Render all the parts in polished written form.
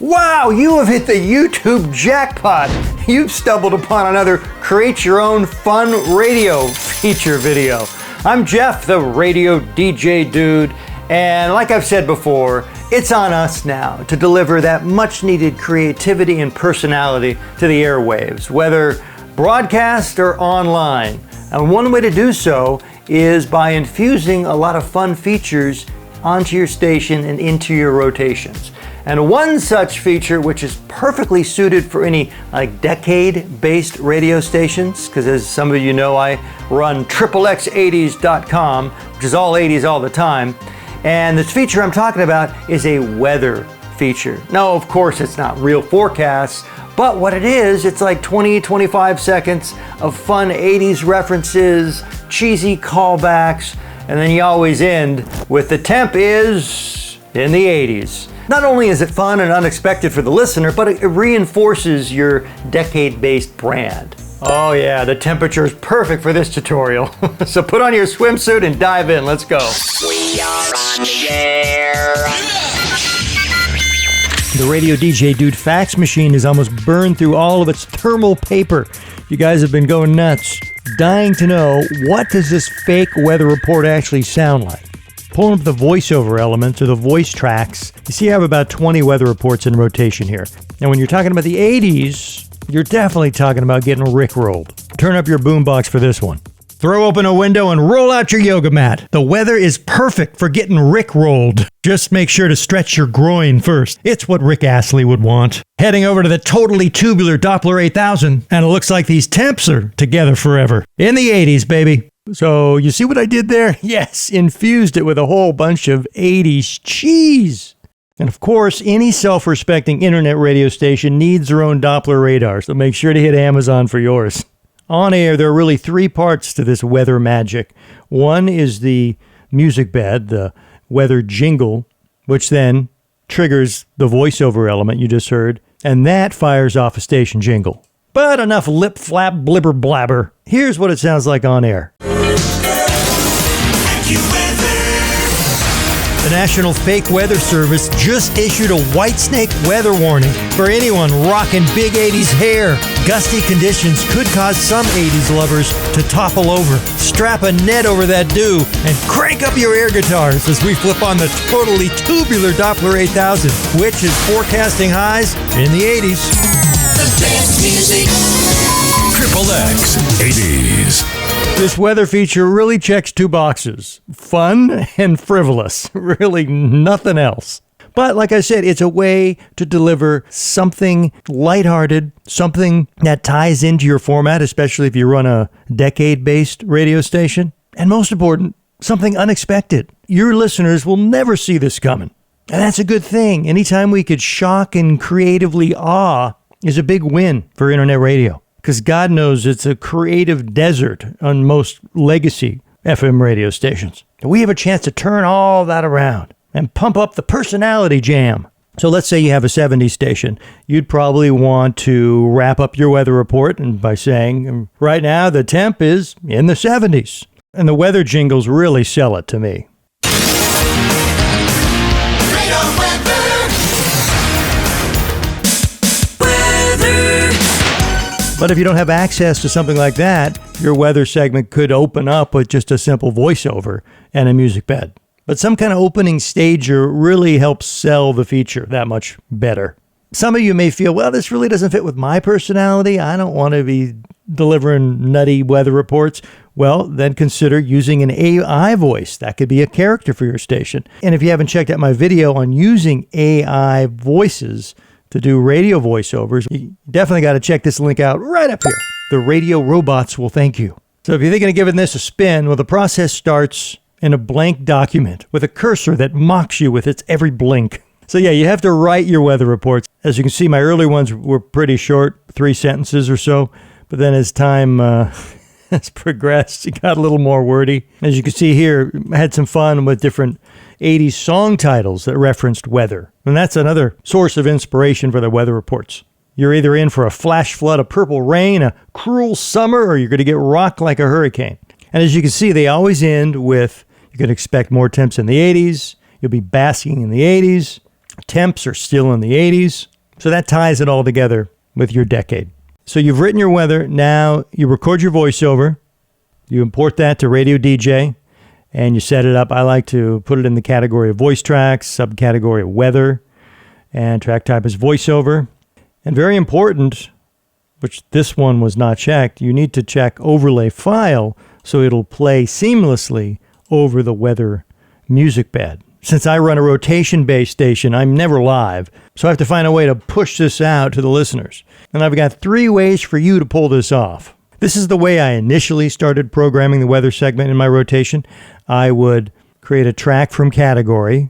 Wow, you have hit the YouTube jackpot. You've stumbled upon another Create Your Own Fun Radio feature video. I'm Jeff, the Radio DJ dude, and like I've said before, it's on us now to deliver that much needed creativity and personality to the airwaves, whether broadcast or online. And one way to do so is by infusing a lot of fun features onto your station and into your rotations. And one such feature, which is perfectly suited for any decade-based radio stations, because as some of you know, I run XXX80s.com, which is all 80s all the time. And this feature I'm talking about is a weather feature. Now, of course, it's not real forecasts, but what it is, it's like 20-25 seconds of fun 80s references, cheesy callbacks, and then you always end with the temp is in the 80s. Not only is it fun and unexpected for the listener, but it reinforces your decade-based brand. Oh yeah, the temperature is perfect for this tutorial. So put on your swimsuit and dive in. Let's go. We are on the air. The Radio DJ Dude fax machine is almost burned through all of its thermal paper. You guys have been going nuts, dying to know, what does this fake weather report actually sound like? Pulling up the voiceover elements or the voice tracks, you see I have about 20 weather reports in rotation here. Now when you're talking about the 80s, you're definitely talking about getting rickrolled. Turn up your boombox for this one. Throw open a window and roll out your yoga mat. The weather is perfect for getting rickrolled. Just make sure to stretch your groin first. It's what Rick Astley would want. Heading over to the totally tubular Doppler 8000, and it looks like these temps are together forever. In the 80s, baby. So, you see what I did there? Yes, infused it with a whole bunch of 80s cheese. And of course, any self-respecting internet radio station needs their own Doppler radar, so make sure to hit Amazon for yours. On air, there are really three parts to this weather magic. One is the music bed, the weather jingle, which then triggers the voiceover element you just heard, and that fires off a station jingle. But enough lip flap blibber blabber. Here's what it sounds like on air. The National Fake Weather Service just issued a Whitesnake weather warning for anyone rocking big 80s hair. Gusty conditions could cause some 80s lovers to topple over. Strap a net over that dew and crank up your air guitars as we flip on the totally tubular Doppler 8000, which is forecasting highs in the 80s. The best music. XXX 80s. This weather feature really checks two boxes. Fun and frivolous. Really nothing else. But like I said, it's a way to deliver something lighthearted, something that ties into your format, especially if you run a decade-based radio station. And most important, something unexpected. Your listeners will never see this coming. And that's a good thing. Anytime we could shock and creatively awe is a big win for internet radio. Because God knows it's a creative desert on most legacy FM radio stations. We have a chance to turn all that around and pump up the personality jam. So let's say you have a 70s station. You'd probably want to wrap up your weather report and by saying, right now the temp is in the 70s. And the weather jingles really sell it to me. But if you don't have access to something like that, your weather segment could open up with just a simple voiceover and a music bed. But some kind of opening stager really helps sell the feature that much better. Some of you may feel, well, this really doesn't fit with my personality. I don't want to be delivering nutty weather reports. Well, then consider using an AI voice. That could be a character for your station. And if you haven't checked out my video on using AI voices to do radio voiceovers, you definitely got to check this link out right up here. The radio robots will thank you. So if you're thinking of giving this a spin, well, the process starts in a blank document with a cursor that mocks you with its every blink. So yeah, you have to write your weather reports. As you can see, my early ones were pretty short, 3 sentences or so. But then as time has progressed, it got a little more wordy. As you can see here, I had some fun with different 80s song titles that referenced weather. And that's another source of inspiration for the weather reports. You're either in for a flash flood of purple rain, a cruel summer, or you're going to get rocked like a hurricane. And as you can see, they always end with, you can expect more temps in the 80s, you'll be basking in the 80s, Temps are still in the 80s. So that ties it all together with your decade. So you've written your weather. Now you record your voiceover. You import that to RadioDJ and you set it up. I like to put it in the category of voice tracks, subcategory of weather, and track type is voiceover. And very important, which this one was not checked, you need to check overlay file so it'll play seamlessly over the weather music bed. Since I run a rotation-based station, I'm never live, so I have to find a way to push this out to the listeners. And I've got 3 ways for you to pull this off. This is the way I initially started programming the weather segment in my rotation. I would create a track from category,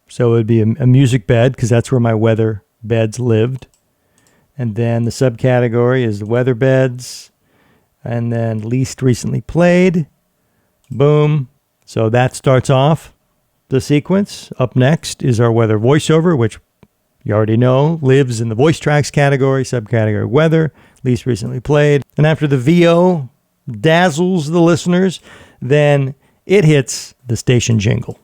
so it would be a music bed, because that's where my weather beds lived. And then the subcategory is the weather beds, and then least recently played. Boom. So that starts off the sequence. Up next is our weather voiceover, which you already know lives in the voice tracks category, subcategory weather, least recently played. And after the VO dazzles the listeners, then it hits the station jingle.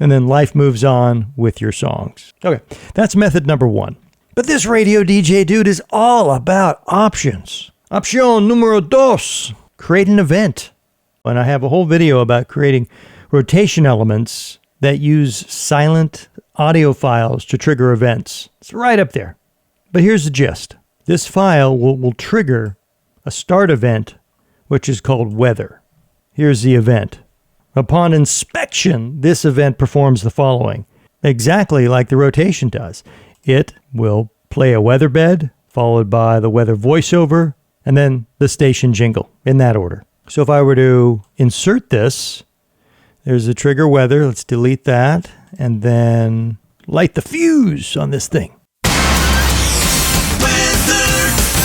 And then life moves on with your songs. Okay, that's method number 1. But this radio DJ dude is all about options. Option numero dos, create an event. And I have a whole video about creating rotation elements that use silent audio files to trigger events. It's right up there. But here's the gist. This file will trigger a start event, which is called weather. Here's the event. Upon inspection, this event performs the following, exactly like the rotation does. It will play a weather bed, followed by the weather voiceover, and then the station jingle, in that order. So if I were to insert this, there's the trigger weather. Let's delete that, and then light the fuse on this thing.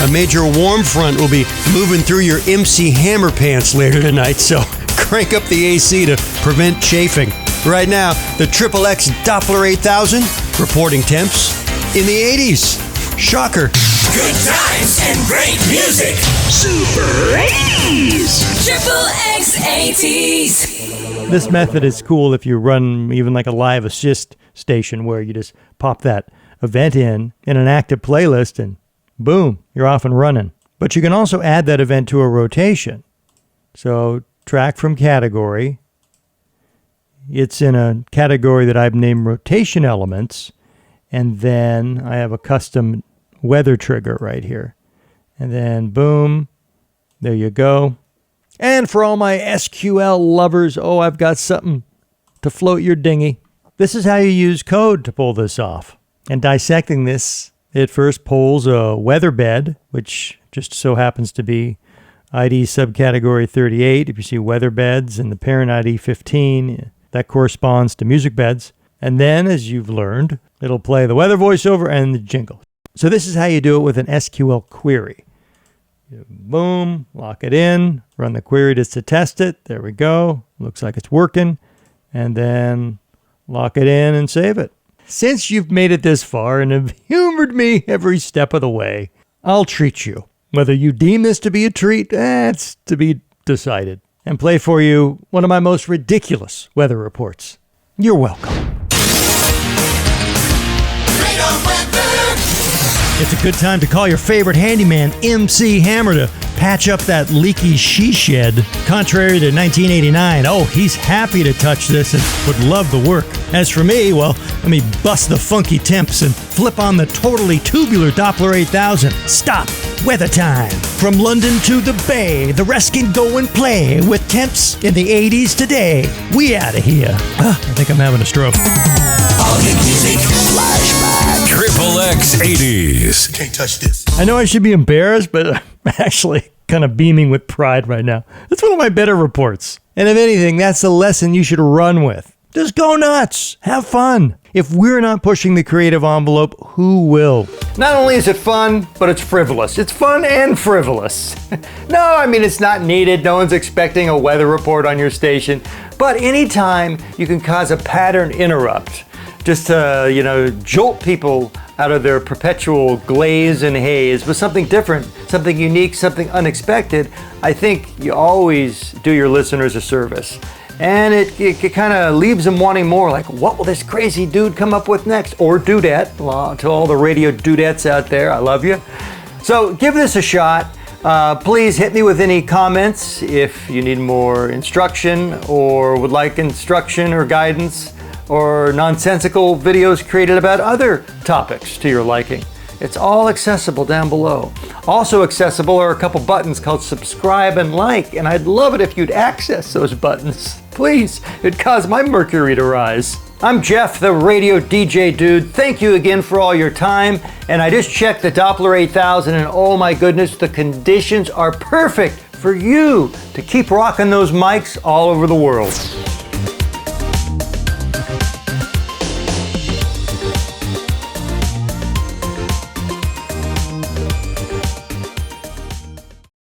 A major warm front will be moving through your MC Hammer pants later tonight, so crank up the AC to prevent chafing. Right now, the XXX Doppler 8000 reporting temps in the 80s. Shocker. Good times and great music. Super 80s. XXX 80s. This method is cool if you run even like a live assist station where you just pop that event in an active playlist and boom, you're off and running. But you can also add that event to a rotation. So track from category. It's in a category that I've named rotation elements. And then I have a custom weather trigger right here. And then boom, there you go. And for all my SQL lovers, oh, I've got something to float your dinghy. This is how you use code to pull this off. And dissecting this, it first pulls a weather bed, which just so happens to be ID subcategory 38. If you see weather beds and the parent ID 15, that corresponds to music beds. And then, as you've learned, it'll play the weather voiceover and the jingle. So this is how you do it with an SQL query. Boom, lock it in, run the query just to test it. There we go. Looks like it's working. And then lock it in and save it. Since you've made it this far and have humored me every step of the way, I'll treat you. Whether you deem this to be a treat, it's to be decided. And play for you one of my most ridiculous weather reports. You're welcome. It's a good time to call your favorite handyman, MC Hammer, to patch up that leaky she shed. Contrary to 1989, oh, he's happy to touch this and would love the work. As for me, well, let me bust the funky temps and flip on the totally tubular Doppler 8000. Stop! Weather time! From London to the Bay, the rest can go and play with temps in the 80s today. We outta here. I think I'm having a stroke. All the music flashback. XXX 80s. You can't touch this. I know I should be embarrassed, but I'm actually kind of beaming with pride right now. That's one of my better reports. And if anything, that's the lesson you should run with. Just go nuts. Have fun. If we're not pushing the creative envelope, who will? Not only is it fun, but it's frivolous. It's fun and frivolous. No, I mean, it's not needed. No one's expecting a weather report on your station. But anytime you can cause a pattern interrupt, just to, jolt people out of their perpetual glaze and haze with something different, something unique, something unexpected, I think you always do your listeners a service. And it kind of leaves them wanting more, like, what will this crazy dude come up with next? Or dudette. Well, to all the radio dudettes out there, I love you. So give this a shot. Please hit me with any comments if you need more instruction or would like instruction or guidance or nonsensical videos created about other topics to your liking. It's all accessible down below. Also accessible are a couple buttons called subscribe and like, and I'd love it if you'd access those buttons. Please, it'd cause my mercury to rise. I'm Jeff, the Radio DJ Dude. Thank you again for all your time. And I just checked the Doppler 8000 and oh my goodness, the conditions are perfect for you to keep rocking those mics all over the world.